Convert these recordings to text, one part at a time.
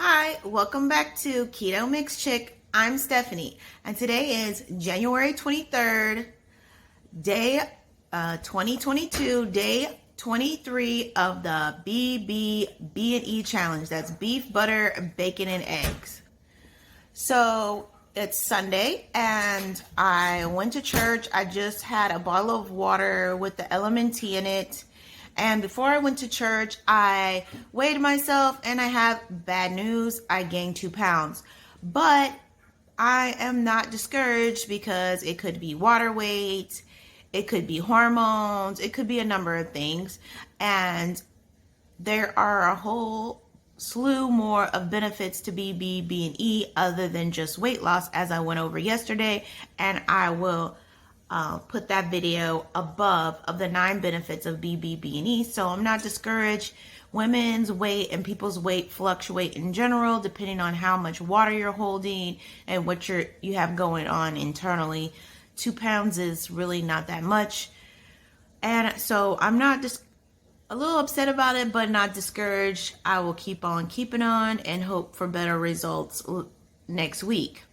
Hi, welcome back to Keto Mix Chick. I'm Stephanie, and today is January 23rd, day 2022, day 23 of the BBB&E challenge. That's beef, butter, bacon, and eggs. So it's Sunday, and I went to church. I just had a bottle of water with the element tea in it. And before I went to church, I weighed myself, and I have bad news. I gained 2 pounds. But I am not discouraged because it could be water weight, it could be hormones, it could be a number of things. And there are a whole slew more of benefits to BBB&E other than just weight loss, as I went over yesterday, and I will put that video above of the 9 benefits of BBB&E. So I'm not discouraged. Women's weight and people's weight fluctuate in general depending on how much water you're holding and what you have going on internally. 2 pounds is really not that much, and so I'm not just a little upset about it, but not discouraged. I will keep on keeping on and hope for better results next week.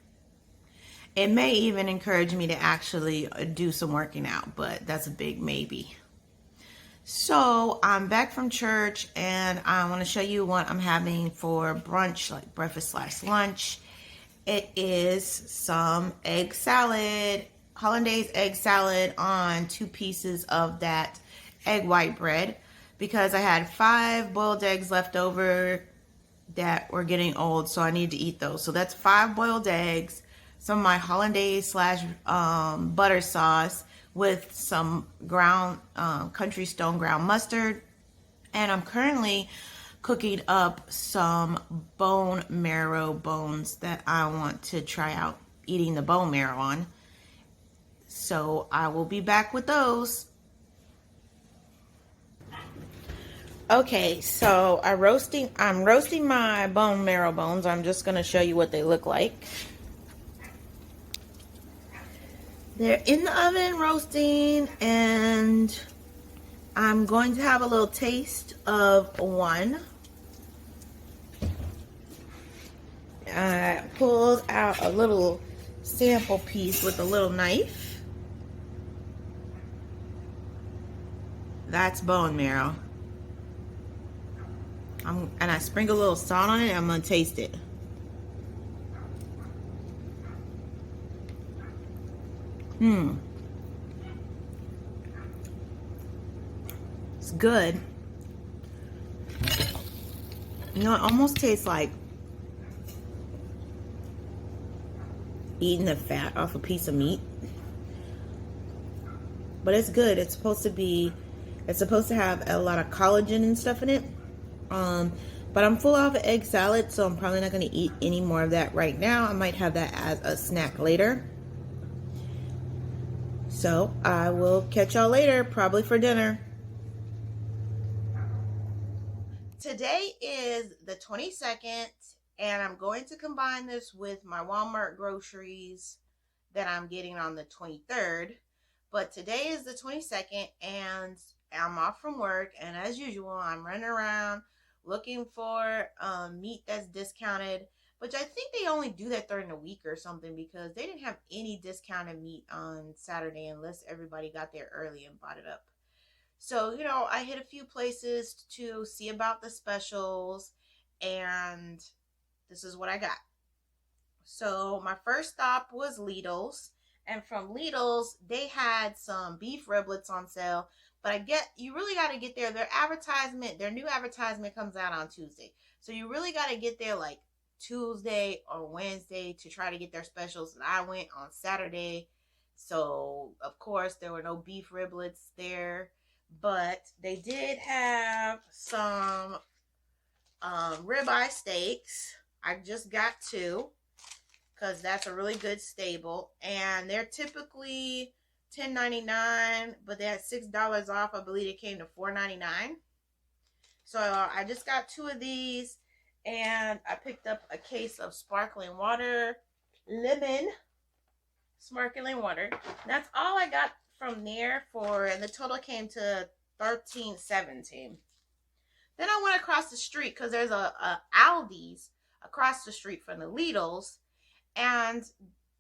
It may even encourage me to actually do some working out, but that's a big maybe. So I'm back from church, and I want to show you what I'm having for brunch, like breakfast slash lunch. It is some egg salad, hollandaise egg salad on 2 pieces of that egg white bread, because I had 5 boiled eggs left over that were getting old, so I need to eat those. So that's 5 boiled eggs, some of my hollandaise slash butter sauce with some ground country stone ground mustard, and I'm currently cooking up some bone marrow bones that I want to try out eating the bone marrow on. So I will be back with those. Okay, so I'm roasting my bone marrow bones. I'm just going to show you what they look like. They're in the oven roasting, and I'm going to have a little taste of one. I pulled out a little sample piece with a little knife. That's bone marrow. And I sprinkle a little salt on it, and I'm going to taste it. It's good. You know, it almost tastes like eating the fat off a piece of meat. But it's good. It's supposed to have a lot of collagen and stuff in it. But I'm full off of egg salad, so I'm probably not going to eat any more of that right now. I might have that as a snack later. So I will catch y'all later, probably for dinner. Today is the 22nd, and I'm going to combine this with my Walmart groceries that I'm getting on the 23rd. But today is the 22nd, and I'm off from work, and as usual, I'm running around looking for meat that's discounted, which I think they only do that during the week or something, because they didn't have any discounted meat on Saturday unless everybody got there early and bought it up. So, you know, I hit a few places to see about the specials, and this is what I got. So my first stop was Lidl's, and from Lidl's, they had some beef riblets on sale. But you really got to get there. Their new advertisement comes out on Tuesday. So you really got to get there like Tuesday or Wednesday to try to get their specials. And I went on Saturday. So, of course, there were no beef riblets there. But they did have some ribeye steaks. I just got 2 because that's a really good staple. And they're typically $10.99, but they had $6 off. I believe it came to $4.99. So I just got 2 of these, and I picked up a case of sparkling water, lemon sparkling water. That's all I got from there and the total came to $13.17. Then I went across the street because there's a Aldi's across the street from the Lidl's, and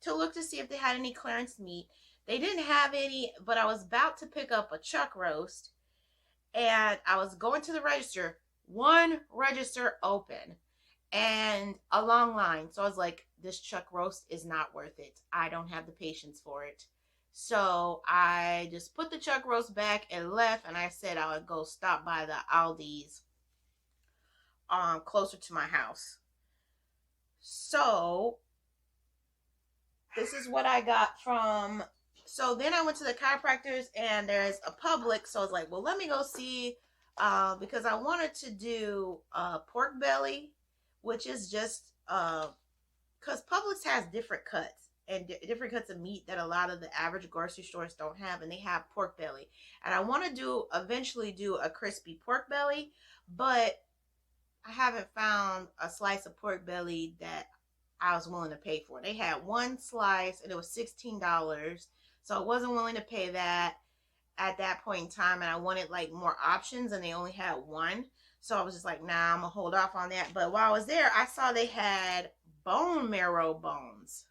to look to see if they had any clearance meat. They didn't have any, but I was about to pick up a chuck roast, and I was going to the register. One register open and a long line. So I was like, this chuck roast is not worth it. I don't have the patience for it. So I just put the chuck roast back and left, and I said I would go stop by the Aldi's closer to my house. So this is what I got from. So then I went to the chiropractor's, and there's a Publix. So I was like, well, let me go see, because I wanted to do pork belly, which is just because Publix has different cuts and different cuts of meat that a lot of the average grocery stores don't have, and they have pork belly. And I want to eventually do a crispy pork belly, but I haven't found a slice of pork belly that I was willing to pay for. They had one slice and it was $16. So I wasn't willing to pay that at that point in time, and I wanted like more options, and they only had one. So I was just like, nah, I'm gonna hold off on that. But while I was there, I saw they had bone marrow bones.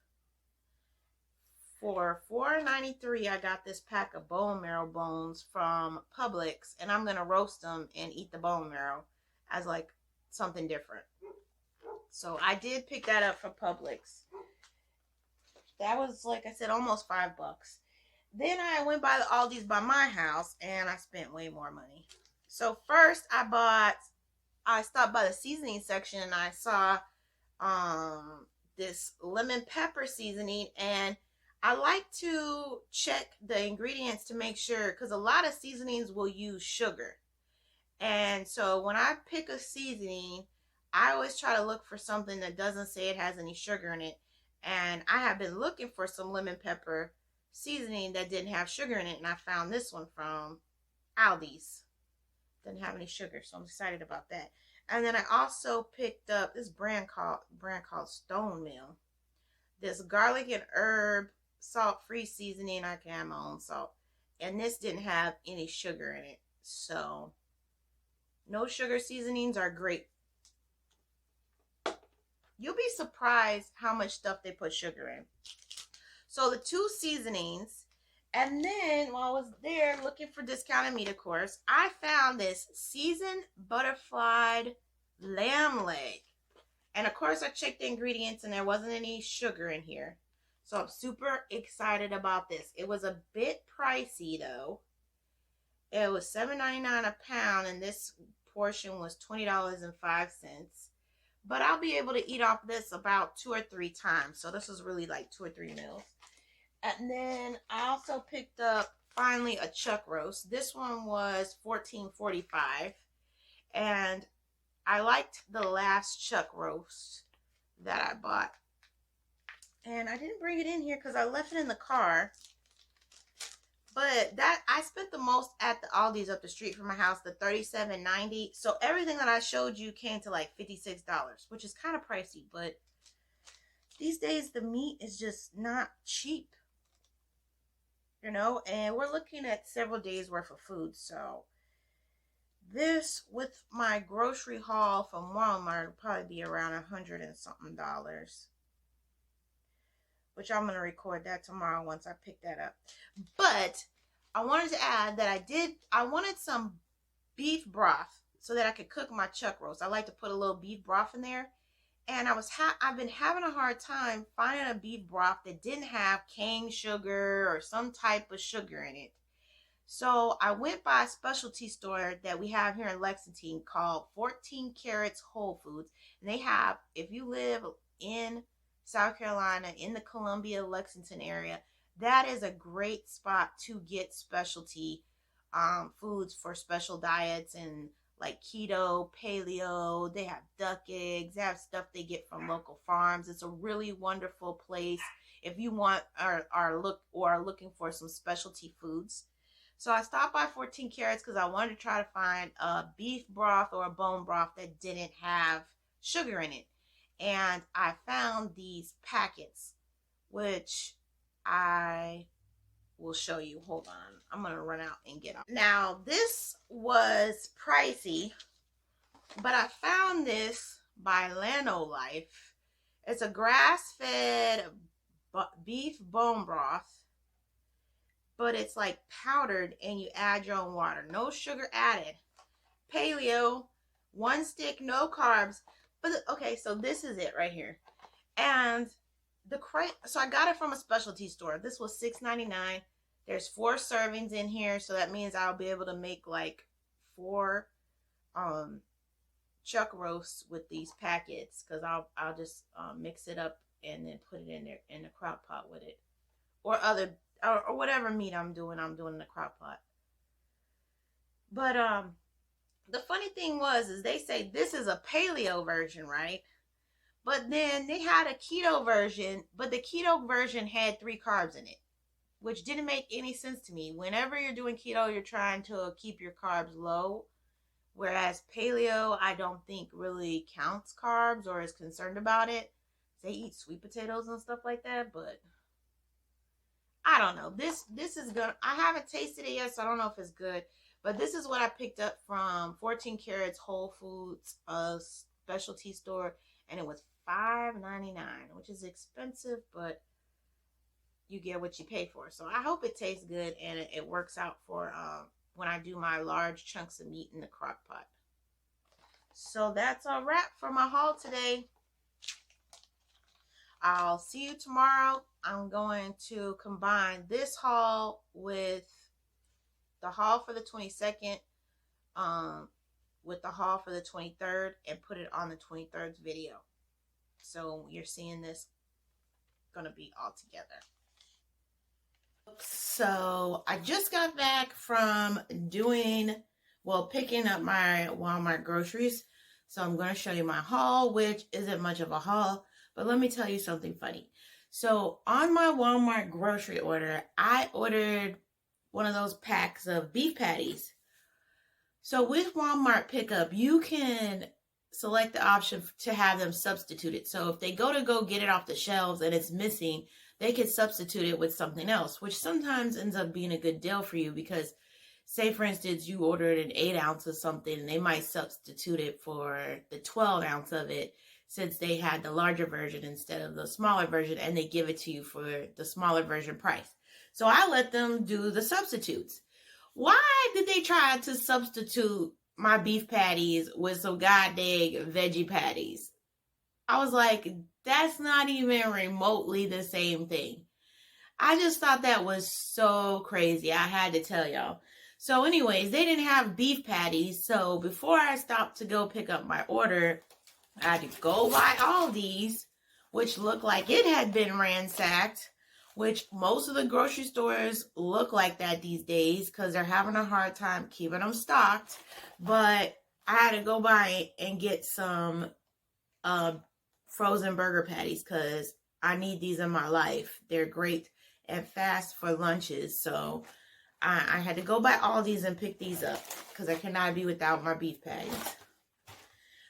For $4.93, I got this pack of bone marrow bones from Publix, and I'm gonna roast them and eat the bone marrow as like something different. So I did pick that up from Publix. That was, like I said, almost $5. Then I went by the Aldi's by my house, and I spent way more money. So first I stopped by the seasoning section, and I saw this lemon pepper seasoning, and I like to check the ingredients to make sure, because a lot of seasonings will use sugar. And so when I pick a seasoning, I always try to look for something that doesn't say it has any sugar in it. And I have been looking for some lemon pepper seasoning that didn't have sugar in it, and I found this one from Aldi's. Didn't have any sugar, so I'm excited about that. And then I also picked up this brand called Stone Mill. This garlic and herb salt-free seasoning. I can have my own salt. And this didn't have any sugar in it. So no sugar seasonings are great. You'll be surprised how much stuff they put sugar in. So the two seasonings, and then while I was there looking for discounted meat, of course, I found this seasoned butterflied lamb leg. And of course I checked the ingredients, and there wasn't any sugar in here. So I'm super excited about this. It was a bit pricey though. It was $7.99 a pound, and this portion was $20.05. But I'll be able to eat off this about 2 or 3 times. So this is really like 2 or 3 meals. And then I also picked up finally a chuck roast. This one was $14.45. And I liked the last chuck roast that I bought. And I didn't bring it in here because I left it in the car. But that I spent the most at the Aldi's up the street from my house, the $37.90. So everything that I showed you came to like $56, which is kind of pricey. But these days the meat is just not cheap, you know. And we're looking at several days worth of food. So this, with my grocery haul from Walmart, will probably be around $100 and something, which I'm going to record that tomorrow once I pick that up. But I wanted to add that I wanted some beef broth so that I could cook my chuck roast. I like to put a little beef broth in there. And I've been having a hard time finding a beef broth that didn't have cane sugar or some type of sugar in it. So I went by a specialty store that we have here in Lexington called 14 Carats Whole Foods. And they have, if you live in South Carolina, in the Columbia, Lexington area, that is a great spot to get specialty foods for special diets, and like keto, paleo. They have duck eggs. They have stuff they get from local farms. It's a really wonderful place if you want are looking for some specialty foods. So I stopped by 14 Carats because I wanted to try to find a beef broth or a bone broth that didn't have sugar in it. And I found these packets, which I will show you. Hold on. I'm going to run out and get them. Now, this was pricey, but I found this by Lano Life. It's a grass-fed beef bone broth, but it's like powdered and you add your own water. No sugar added. Paleo, one stick, no carbs. But okay, so this is it right here. And so I got it from a specialty store. This was $6.99. There's 4 servings in here, so that means I'll be able to make like 4 chuck roasts with these packets, because I'll just mix it up and then put it in there in the crock pot with it, or whatever meat I'm doing in the crock pot. But the funny thing is they say this is a paleo version, right? But then they had a keto version, but the keto version had 3 carbs in it, which didn't make any sense to me. Whenever you're doing keto, you're trying to keep your carbs low, whereas paleo, I don't think really counts carbs or is concerned about it. They eat sweet potatoes and stuff like that, but I don't know. This is good. I haven't tasted it yet, so I don't know if it's good. But this is what I picked up from 14 Carats Whole Foods, a specialty store, and it was $5.99, which is expensive, but you get what you pay for. So I hope it tastes good and it works out for when I do my large chunks of meat in the crock pot. So that's a wrap for my haul today. I'll see you tomorrow. I'm going to combine this haul with the haul for the 22nd with the haul for the 23rd and put it on the 23rd video. So you're seeing this gonna be all together. So I just got back from picking up my Walmart groceries. So I'm going to show you my haul, which isn't much of a haul, but let me tell you something funny. So on my Walmart grocery order, I ordered one of those packs of beef patties. So with Walmart pickup, you can select the option to have them substituted. So if they go get it off the shelves and it's missing, they can substitute it with something else, which sometimes ends up being a good deal for you, because say for instance you ordered an 8 ounce of something and they might substitute it for the 12 ounce of it, since they had the larger version instead of the smaller version, and they give it to you for the smaller version price. So I let them do the substitutes. Why did they try to substitute my beef patties with some goddamn veggie patties? I was like, that's not even remotely the same thing. I just thought that was so crazy. I had to tell y'all. So anyways, they didn't have beef patties. So before I stopped to go pick up my order, I had to go buy all these, which looked like it had been ransacked, which most of the grocery stores look like that these days because they're having a hard time keeping them stocked. But I had to go buy and get some frozen burger patties because I need these in my life. They're great and fast for lunches. So I had to go buy all these and pick these up because I cannot be without my beef patties.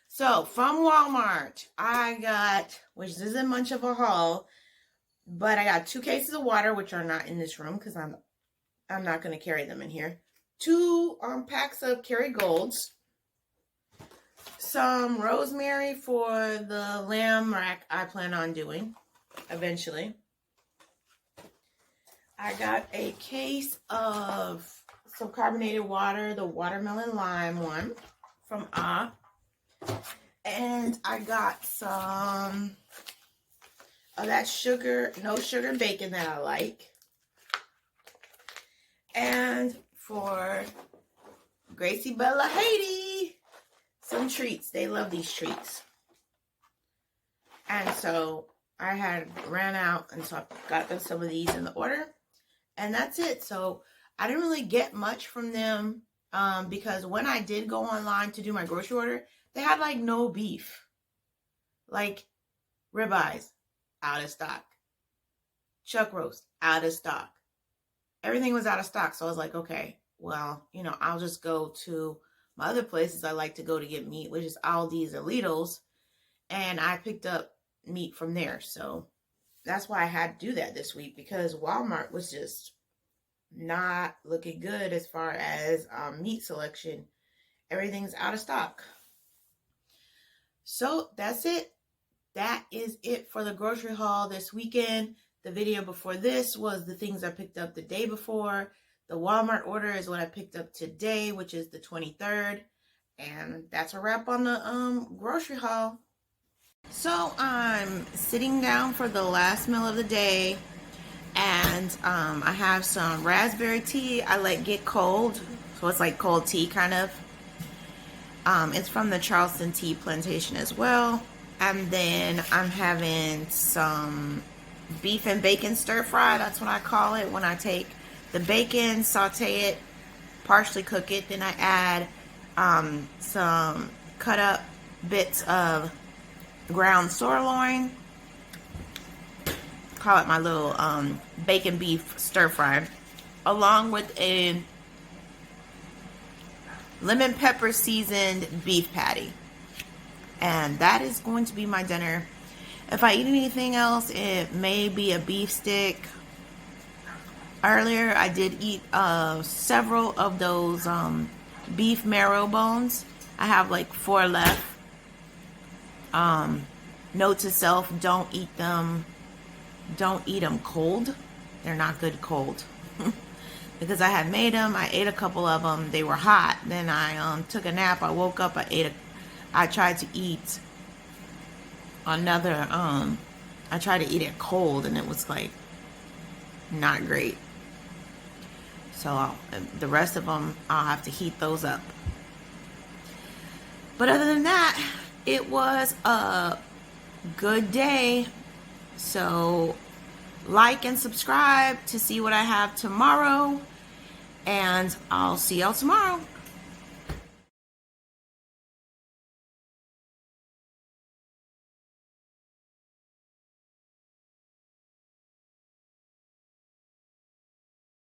So from Walmart, I got, which isn't much of a haul, but I got 2 cases of water, which are not in this room because I'm not going to carry them in here. 2 packs of Kerrygolds. Some rosemary for the lamb rack I plan on doing eventually. I got a case of some carbonated water, the watermelon lime one from Ah. And I got some of that no sugar bacon that I like. And for Gracie Bella Haiti, some treats. They love these treats. And so I had ran out, and so I got them some of these in the order. And that's it. So I didn't really get much from them because when I did go online to do my grocery order, they had like no beef. Like ribeyes, out of stock. Chuck roast, out of stock. Everything was out of stock. So I was like, okay, well, I'll just go to my other places I like to go to get meat, which is Aldi's or Lidl's. And I picked up meat from there. So that's why I had to do that this week, because Walmart was just not looking good as far as meat selection. Everything's out of stock. So that's it. That is it for the grocery haul this weekend. The video before this was the things I picked up the day before. The Walmart order is what I picked up today, which is the 23rd. And that's a wrap on the grocery haul. So I'm sitting down for the last meal of the day, and I have some raspberry tea I let get cold, so it's like cold tea kind of. It's from the Charleston Tea Plantation as well. And then I'm having some beef and bacon stir fry. That's what I call it, when I take the bacon, saute it, partially cook it, then I add some cut up bits of ground sirloin. Call it my little bacon beef stir fry, along with a lemon pepper seasoned beef patty. And that is going to be my dinner. If I eat anything else, it may be a beef stick. Earlier I did eat several of those beef marrow bones. I have like 4 left. Note to self, don't eat them cold. They're not good cold. Because I had made them, I ate a couple of them, they were hot. Then I took a nap, I woke up, I tried to eat another, I tried to eat it cold, and it was like not great. So the rest of them, I'll have to heat those up. But other than that, it was a good day. So like and subscribe to see what I have tomorrow, and I'll see y'all tomorrow.